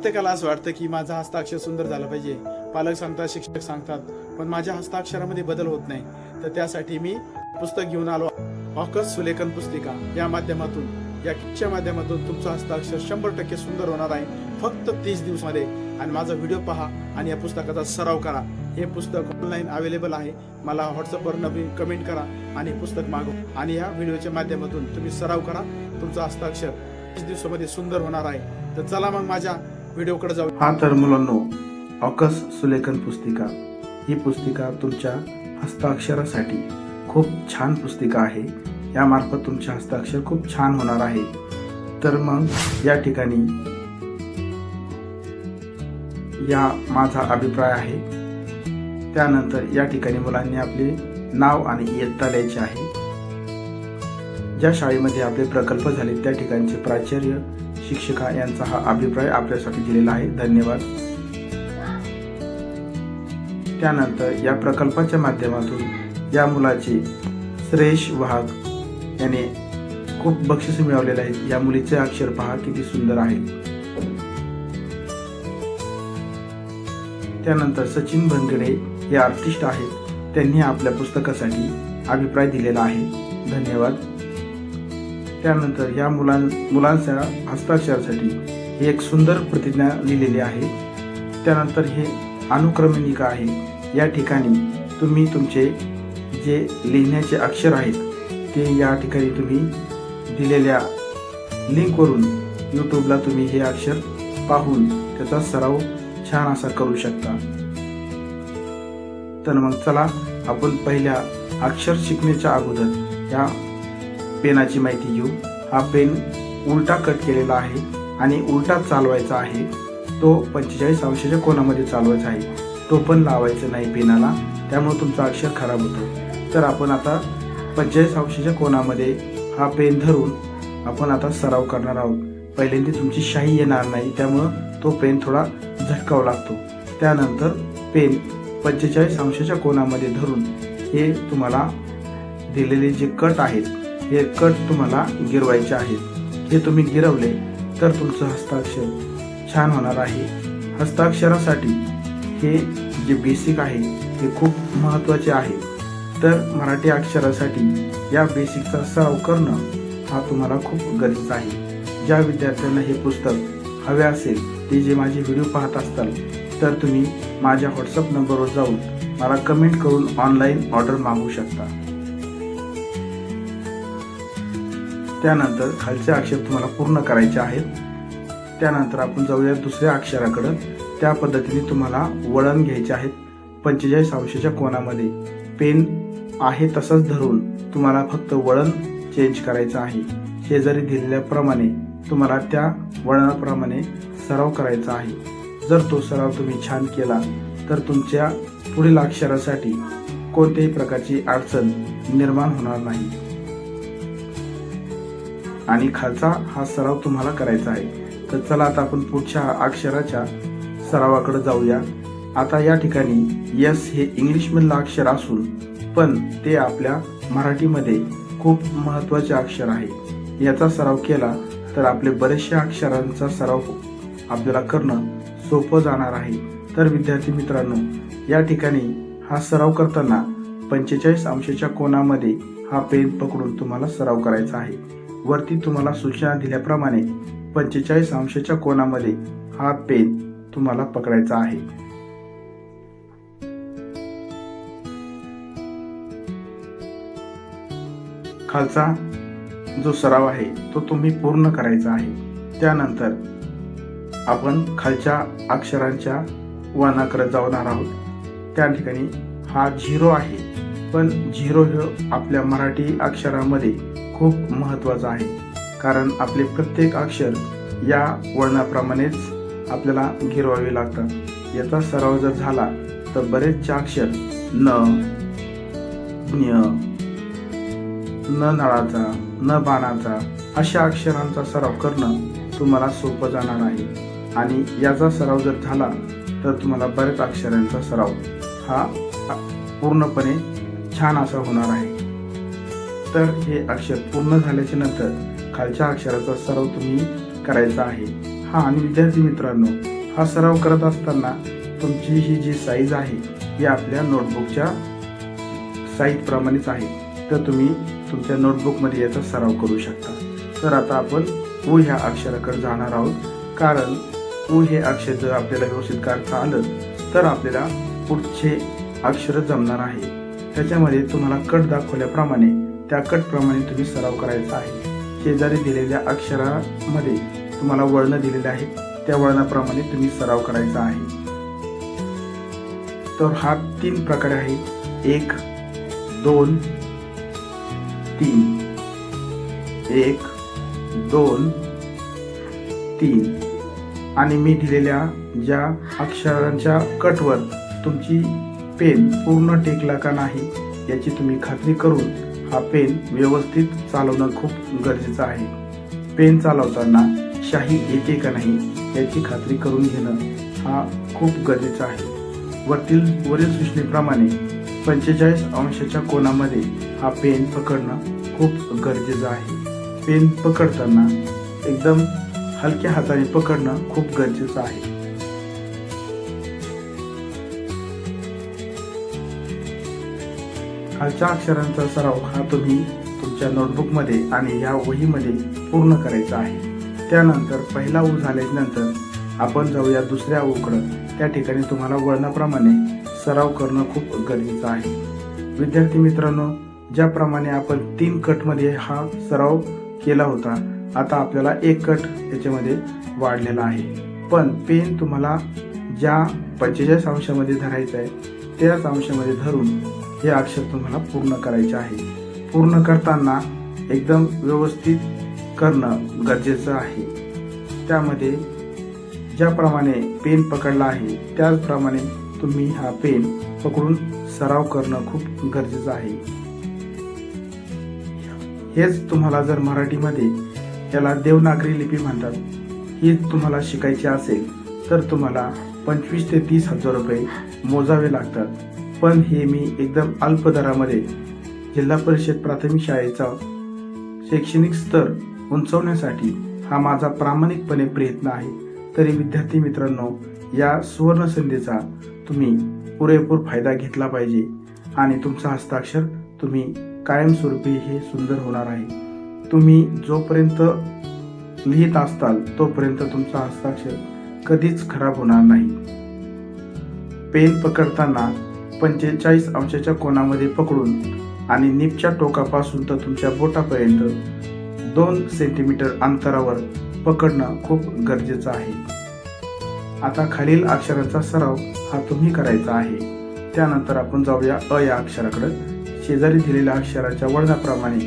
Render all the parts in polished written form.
प्रत्येकाला असं वाटतं की माझा हस्ताक्षर सुंदर झाला पाहिजे, पालक सांगतात, शिक्षक सांगतात, पण माझ्या हस्ताक्षरामध्ये बदल होत नाही. तर त्यासाठी मी पुस्तक घेऊन आलो. ऑकस सुलेखन पुस्तिका या माध्यमातून, या किटच्या माध्यमातून तुमचं हस्ताक्षर 100% सुंदर होणार आहे फक्त 30 दिवसामध्ये. आणि माझा व्हिडिओ पहा आणि या पुस्तकाचा सराव करा. हे पुस्तक ऑनलाईन अवेलेबल आहे. मला व्हॉट्सअपवर नवीन कमेंट करा आणि पुस्तक मागवा. आणि या व्हिडिओच्या माध्यमातून तुम्ही सराव करा. तुमचं हस्ताक्षर 30 दिवसामध्ये सुंदर होणार आहे. तर चला मग माझ्या व्हिडिओकडे जाऊ. हा तर मुलांनो, ऑकस सुलेखन पुस्तिका ही पुस्तिका तुमच्या हस्ताक्षरासाठी खूप छान पुस्तिका आहे. यामार्फत तुमचे हस्ताक्षर खूप छान होणार आहे. तर मग या ठिकाणी या माझा अभिप्राय आहे. त्यानंतर या ठिकाणी मुलांनी आपले नाव आणि इयत्ता लिहायचे आहे. ज्या शाळेमध्ये आपले प्रकल्प झाले त्या ठिकाणचे प्राचार्य, शिक्षिका यांचा हा अभिप्राय आपल्यासाठी दिलेला आहे. धन्यवाद. त्यानंतर या प्रकल्पाच्या माध्यमातून या मुलाचे श्रेयश वाहक याने खूप बक्षीस मिळवलेले आहेत. या मुलीचे अक्षर पहा किती सुंदर आहे. त्यानंतर सचिन भंगडे हे आर्टिस्ट आहेत. त्यांनी आपल्या पुस्तकासाठी अभिप्राय दिलेला आहे. धन्यवाद. त्यानंतर या मुलांच्या हस्ताक्षरासाठी एक सुंदर प्रतिज्ञा लिहिलेली आहे. त्यानंतर हे अनुक्रमणिका आहे. या ठिकाणी तुम्ही तुमचे जे लिहिण्याचे अक्षर आहेत ते या ठिकाणी तुम्ही दिलेल्या लिंकवरून यूट्यूबला तुम्ही हे अक्षर पाहून त्याचा सराव छान असा करू शकता. तर मग चला आपण पहिल्या अक्षर शिकण्याच्या अगोदर या पेनाची माहिती घेऊ. हा पेन उलटा कट केलेला आहे आणि उलटा चालवायचा आहे. तो 45 अंशाच्या कोनामध्ये चालवायचा आहे. टोपण लावायचं नाही पेनाला, त्यामुळे तुमचं अक्षर खराब होतं. तर आपण आता 45 अंशाच्या कोनामध्ये हा पेन धरून आपण आता सराव करणार आहोत. पहिल्यांदा तुमची शाई येणार नाही, त्यामुळं तो पेन थोडा झटकावा लागतो. त्यानंतर पेन 45 अंशाच्या कोनामध्ये धरून हे तुम्हाला दिलेले जे कट आहेत हे कट तुम्हाला गिरवायचे आहेत. हे तुम्ही गिरवले तर तुमचं हस्ताक्षर छान होणार आहे. हस्ताक्षरासाठी हे जे बेसिक आहे हे खूप महत्त्वाचे आहे. तर मराठी अक्षरासाठी या बेसिकचा सराव करणं हा तुम्हाला खूप गरजेचा आहे. ज्या विद्यार्थ्यांना हे पुस्तक हवे असेल ते जे माझे व्हिडिओ पाहत असताल तर तुम्ही माझ्या व्हॉट्सअप नंबरवर जाऊन मला कमेंट करून ऑनलाईन ऑर्डर मागवू शकता. त्यानंतर खालचे अक्षर तुम्हाला पूर्ण करायचे आहेत. त्यानंतर आपण जाऊया दुसऱ्या अक्षराकडे. त्या पद्धतीने तुम्हाला वळण घ्यायचे आहेत 45 अंशाच्या कोनामध्ये. पेन आहे तसंच धरून तुम्हाला फक्त वळण चेंज करायचं आहे. शेजारी दिलेल्याप्रमाणे तुम्हाला त्या वळणाप्रमाणे सराव करायचा आहे. जर तो सराव तुम्ही छान केला तर तुमच्या पुढील अक्षरासाठी कोणत्याही प्रकारची अडचण निर्माण होणार नाही. आणि खालचा हा सराव तुम्हाला करायचा आहे. तर चला आता आपण पुढच्या अक्षराच्या सरावाकडे जाऊया. आता या ठिकाणी यस हे इंग्लिशमधलं अक्षर असून पण ते आपल्या मराठीमध्ये खूप महत्त्वाचे अक्षर आहे. याचा सराव केला तर आपले बरेचशे अक्षरांचा सराव आपल्याला करणं सोपं जाणार आहे. तर विद्यार्थी मित्रांनो, या ठिकाणी हा सराव करताना 45 अंशाच्या कोनामध्ये हा पेन पकडून तुम्हाला सराव करायचा आहे. वरती तुम्हाला सूचना दिल्याप्रमाणे 45 अंशाच्या कोनामध्ये हा पेन तुम्हाला पकडायचा आहे. खालचा जो सराव आहे तो तुम्ही पूर्ण करायचा आहे. त्यानंतर आपण खालच्या अक्षरांच्या वळणाकडे जाणार आहोत. त्या ठिकाणी हा 0 आहे, पण 0 हे आपल्या मराठी अक्षरामध्ये खूप महत्त्वाचा आहे. कारण आपले प्रत्येक अक्षर या वळणाप्रमाणेच आपल्याला गिरवावे लागतात. याचा सराव जर झाला तर बरेचसे अक्षर न, ज्ञ, न नळाचा, न बाणाचा अशा अक्षरांचा सराव करणं तुम्हाला सोपं जाणार आहे. आणि याचा सराव जर झाला तर तुम्हाला बऱ्याच अक्षरांचा सराव हा पूर्णपणे छान असा होणार आहे. तर हे अक्षर पूर्ण झाल्याच्या नंतर खालच्या अक्षराचा सराव तुम्ही करायचा आहे. हा आणि विद्यार्थी मित्रांनो, हा सराव करत असताना तुमची ही जी साईज आहे ही आपल्या नोटबुकच्या साईज प्रमाणेच आहे, तर तुम्ही तुमच्या नोटबुकमध्ये याचा सराव करू शकता. तर आता आपण उ ह्या अक्षराकडे जाणार आहोत, कारण उ हे अक्षर जर आपल्याला व्यवस्थित काढता आलं तर आपल्याला पुढचे अक्षर जमणार आहे. त्याच्यामध्ये तुम्हाला कट दाखवल्याप्रमाणे त्या कटप्रमाणे तुम्ही सराव करायचा आहे. शेजारी दिलेल्या अक्षरामध्ये तुम्हाला वळणं दिलेले आहेत, त्या वळणाप्रमाणे तुम्ही सराव करायचा आहे. तर हा 3 प्रकारे आहे, 1 2 3, 1 2 3. आणि मी दिलेल्या ज्या अक्षरांच्या कटवर तुमची पेन पूर्ण टेकला का नाही याची तुम्ही खात्री करून हा पेन व्यवस्थित चालवणं खूप गरजेचं आहे. पेन चालवताना शाई येते का नाही याची खात्री करून घेणं हा खूप गरजेचं आहे. वरील सूचनेप्रमाणे 45 अंशाच्या कोनामध्ये हा पेन पकडणं खूप गरजेचं आहे. पेन पकडताना एकदम हलक्या हाताने पकडणं खूप गरजेचं आहे. खालच्या अक्षरांचा सराव हा तुम्ही तुमच्या नोटबुकमध्ये आणि या वहीमध्ये पूर्ण करायचा आहे. त्यानंतर पहिला उ झाल्यानंतर आपण जाऊया दुसऱ्या ऊकडं. त्या ठिकाणी तुम्हाला वळणाप्रमाणे सराव करणं खूप गरजेचं आहे. विद्यार्थी मित्रांनो, ज्याप्रमाणे आपण 3 कटमध्ये हा सराव केला होता, आता आपल्याला 1 कट याच्यामध्ये वाढलेला आहे. पण पेन तुम्हाला ज्या 45 अंशामध्ये धरायचं आहे त्याच अंशामध्ये धरून हे अक्षर तुम्हाला पूर्ण करायचे आहे. पूर्ण करताना एकदम व्यवस्थित करणं गरजेचं आहे. त्यामध्ये ज्याप्रमाणे पेन पकडला आहे त्याचप्रमाणे तुम्ही हा पेन पकडून सराव करणं खूप गरजेचं आहे. हेच तुम्हाला जर मराठीमध्ये याला देवनागरी लिपी म्हणतात, ही तुम्हाला शिकायची असेल तर तुम्हाला 25 ते 30 हजार रुपये मोजावे लागतात. पण हे मी एकदम अल्प दरामध्ये जिल्हा परिषद प्राथमिक शाळेचा शैक्षणिक स्तर उंचवण्यासाठी हा माझा प्रामाणिकपणे प्रयत्न आहे. तरी विद्यार्थी मित्रांनो, या सुवर्ण संधीचा तुम्ही पुरेपूर फायदा घेतला पाहिजे आणि तुमचा हस्ताक्षर तुम्ही कायमस्वरूपी हे सुंदर होणार आहे. तुम्ही जोपर्यंत लिहित असताल तोपर्यंत तुमचा हस्ताक्षर कधीच खराब होणार नाही. पेन पकडताना 45 अंशाच्या कोनामध्ये पकडून आणि निपच्या टोकापासून तर तुमच्या बोटापर्यंत 2 सेंटीमीटर अंतरावर पकडणं खूप गरजेचं आहे. आता खालील अक्षरांचा सराव हा तुम्ही करायचा आहे. त्यानंतर आपण जाऊया अ या अक्षराकडे. शेजारी दिलेल्या अक्षराच्या वळणाप्रमाणे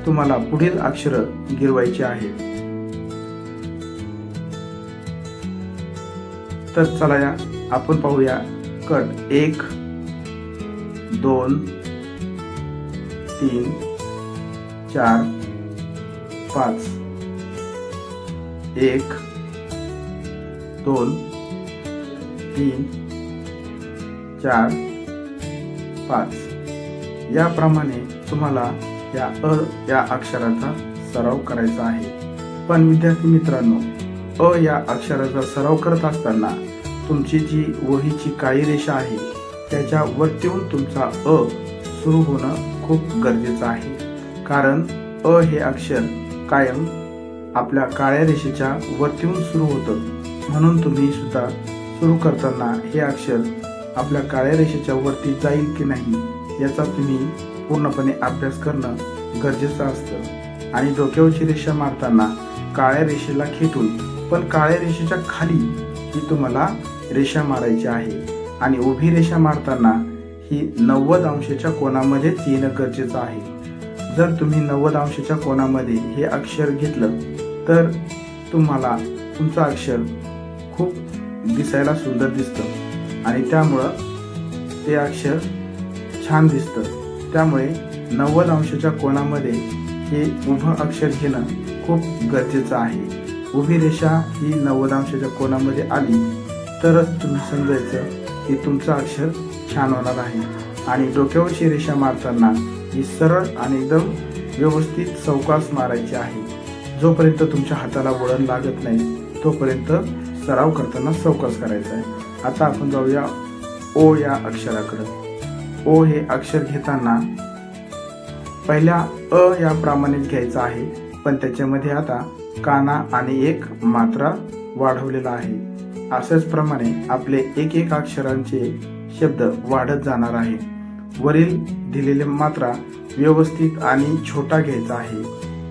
तुम्हाला पुढील अक्षर गिरवायची आहेत. तर चला या आपण पाहूया कट. 1 2 3 4 5. 1 2 3 4 5. याप्रमाणे तुम्हाला या अ या अक्षराचा सराव करायचा आहे. पण विद्यार्थी मित्रांनो, अ या अक्षराचा सराव करत असताना तुमची जी वहीची काळी रेषा आहे त्याच्या वरती येऊन तुमचा अ सुरू होणं खूप गरजेचं आहे. कारण अ हे अक्षर कायम आपल्या काळ्या रेषेच्या वरती येऊन सुरू होतं. म्हणून तुम्ही सुद्धा सुरू करताना हे अक्षर आपल्या काळ्या रेषेच्या वरती जाईल की नाही याचा तुम्ही पूर्णपणे अभ्यास करणं गरजेचं असतं. आणि डोक्यावरची रेषा मारताना काळ्या रेषेला खेटून पण काळ्या रेषेच्या खाली ही तुम्हाला रेषा मारायची आहे. आणि उभी रेषा मारताना ही 90 अंशाच्या कोनामध्येच येणं गरजेचं आहे. जर तुम्ही 90 अंशाच्या कोनामध्ये हे अक्षर घेतलं तर तुम्हाला तुमचं अक्षर खूप दिसायला सुंदर दिसतं आणि त्यामुळं ते अक्षर छान दिसतं. त्यामुळे 90 अंशाच्या कोनामध्ये हे उभं अक्षर घेणं खूप गरजेचं आहे. उभी रेषा ही 90 अंशाच्या कोनामध्ये आली तरच तुम्ही समजायचं की तुमचं अक्षर छान होणार आहे. आणि डोक्यावरची रेषा मारताना ही सरळ आणि एकदम व्यवस्थित चौकास मारायची आहे. जोपर्यंत तुमच्या हाताला वळण लागत नाही तोपर्यंत सराव करताना सावकाश करायचा आहे. आता आपण जाऊया ओ या अक्षराकडे. ओ हे अक्षर घेताना पहिल्या अ या प्रमाणित घ्यायचं आहे, पण त्याच्यामध्ये आता काना आणि एक मात्रा वाढवलेला आहे. अशाच प्रमाणे आपले एक एक अक्षरांचे शब्द वाढत जाणार आहे. वरील दिलेले मात्रा व्यवस्थित आणि छोटा घ्यायचा आहे.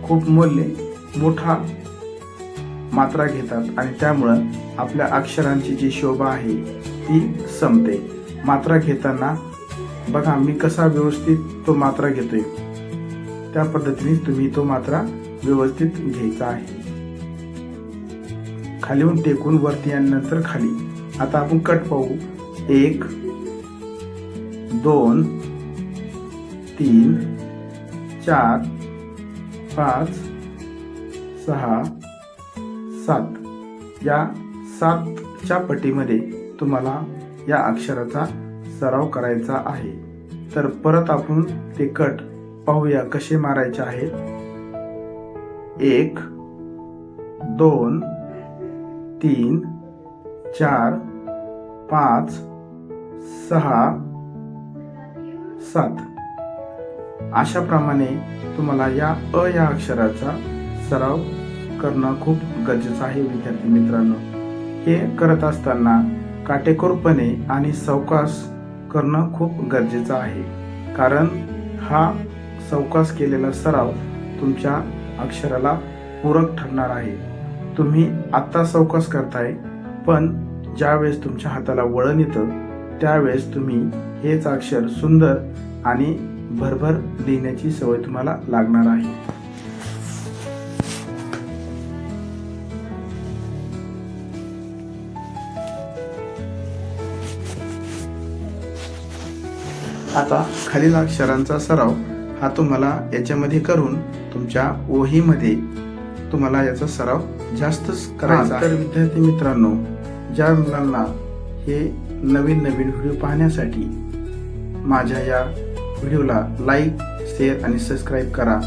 खूप मोठा मात्रा घेतात आणि त्यामुळं आपल्या अक्षरांची जी शोभा आहे ती संपते. मात्रा घेताना बघा मी कसा व्यवस्थित तो मात्रा घेतोय, त्या पद्धतीने तुम्ही तो मात्रा व्यवस्थित घ्यायचा आहे. खालीहून टेकून वरती आणि नंतर खाली. आता आपण कट पाहू. 1 2 3 4 5 6 7 या 7च्या पटीमध्ये तुम्हाला या अक्षराचा सराव करायचा आहे. तर परत आपण ते कट पाहूया कसे मारायचे आहेत. 1 2 3 4 5 6 7 अशा प्रमाणे तुम्हाला या अ या अक्षराचा सराव करणं खूप गरजेचं आहे. विद्यार्थी मित्रांनो, हे करत असताना काटेकोरपणे आणि सावकाश करणं खूप गरजेचं आहे, कारण हा सावकाश केलेला सराव तुमच्या अक्षराला पूरक ठरणार आहे. तुम्ही आत्ता सावकाश करताय, पण ज्यावेळेस तुमच्या हाताला वळण येतं त्यावेळेस तुम्ही हेच अक्षर सुंदर आणि भरभर लिहिण्याची सवय तुम्हाला लागणार आहे. आता खालील अक्षरांचा सराव हा तुम्हाला याच्यामध्ये करून तुमच्या वहीमध्ये तुम्हाला याचा सराव जास्तच करायचा आहे. तर विद्यार्थी मित्रांनो, ज्या मुलांना हे नवीन व्हिडिओ पाहण्यासाठी माझ्या या व्हिडिओला लाईक, शेअर आणि सबस्क्राईब करा.